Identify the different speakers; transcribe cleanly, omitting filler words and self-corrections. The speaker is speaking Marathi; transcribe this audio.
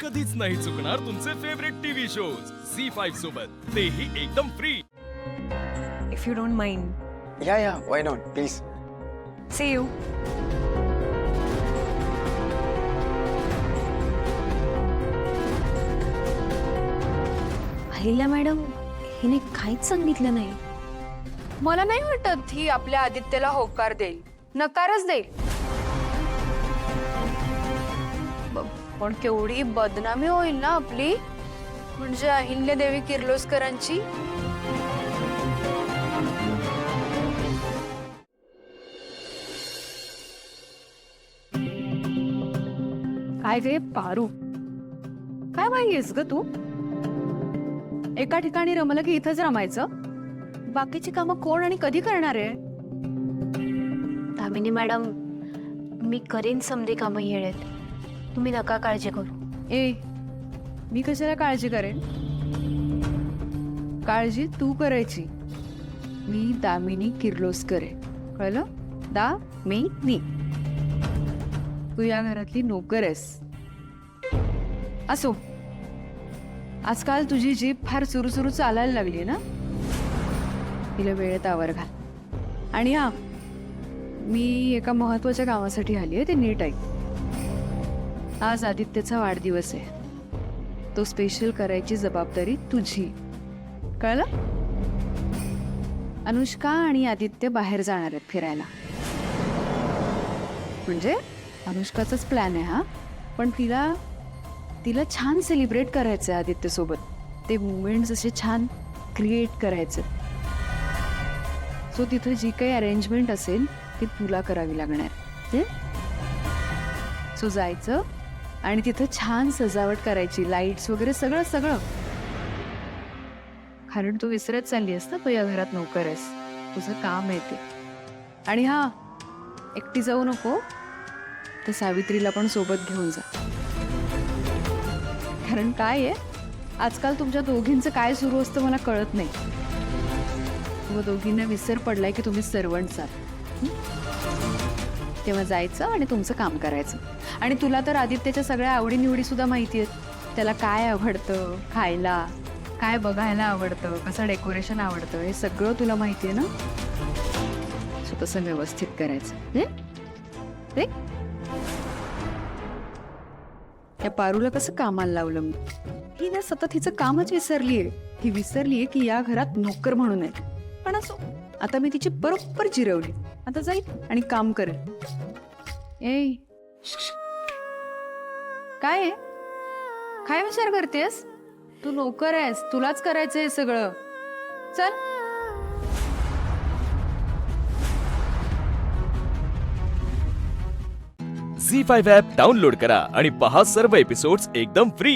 Speaker 1: कधीच नाही चुकणार तुमचे फेवरेट टीव्ही शोज झी5 सोबत, तेही एकदम free.
Speaker 2: If you don't mind.
Speaker 3: Yeah, why not? Please.
Speaker 2: See you. Ahilya madam, हिने काहीच सांगितलं नाही.
Speaker 4: मला नाही वाटत ही आपल्या आदित्यला होकार देईल, नकारच देईल. पण केवढी बदनामी होईल ना आपली, म्हणजे अहिल्यादेवी किर्लोस्करांची.
Speaker 5: काय गे पारू, काय पाहिजेस ग तू? एका ठिकाणी रमलं की इथंच रमायचं. बाकीची कामं कोण आणि कधी करणार आहे?
Speaker 6: दामिनी मॅडम, मी करीन समधी कामं येळेत, तुम्ही नका काळजी करू.
Speaker 5: ए, मी कशाला काळजी करेन? काळजी तू करायची. मी दामिनी किर्लोस्कर आहे, कळलं? दामिनी. तू या घरातली नोकर आहेस. असो, आजकाल तुझी जीभ फार सुरू चालायला लागली ना, तिला वेळेत आवर घाल. आणि हा, मी एका महत्वाच्या कामासाठी आली आहे, ते नीट ऐक. आज आदित्यचा वाढदिवस आहे, तो स्पेशल करायची जबाबदारी तुझी, कळलं? अनुष्का आणि आदित्य बाहेर जाणार आहेत फिरायला. म्हणजे अनुष्काचाच प्लॅन आहे हा, पण तिला छान सेलिब्रेट करायचं आहे आदित्य सोबत. ते मुमेंट्स असे छान क्रिएट करायचे. सो तिथे जी काही अरेंजमेंट असेल ती तुला करावी लागणार. सो जायचं आणि तिथं छान सजावट करायची, लाईट्स वगैरे सगळं सगळं. कारण तू विसरत चालली आहेस ना, तू या घरात नोकर आहेस, तुझं काम आहे ते. आणि हा, एकटी जाऊ नको, तर सावित्रीला पण सोबत घेऊन जा. कारण काय आहे, आजकाल तुमच्या दोघींचं काय सुरू असतं मला कळत नाही. व दोघींना विसर पडलाय की तुम्ही सर्वंट्स आहात. तेव्हा जायचं आणि तुमचं काम करायचं. आणि तुला तर आदित्यच्या सगळ्या आवडीनिवडी सुद्धा माहिती आहेत. त्याला काय आवडतं खायला, काय बघायला आवडतं, कसं डेकोरेशन आवडतं, हे सगळं तुला माहिती आहे ना. सो तसं व्यवस्थित करायचं. या पारूला कसं कामाला लावलं मी? ही ना सतत हिचं कामच विसरलीये. ही विसरलीये की या घरात नोकर म्हणून आहे. पण असो, आता मी तिची बरोबर जिरवली. आता जाईल आणि काम करेल. ए, काय आहे? काय विचार करतेस? तू नोकर आहेस, तुलाच करायचं हे सगळं. चल.
Speaker 1: झी5 ॲप डाउनलोड करा आणि पहा सर्व एपिसोड्स एकदम फ्री.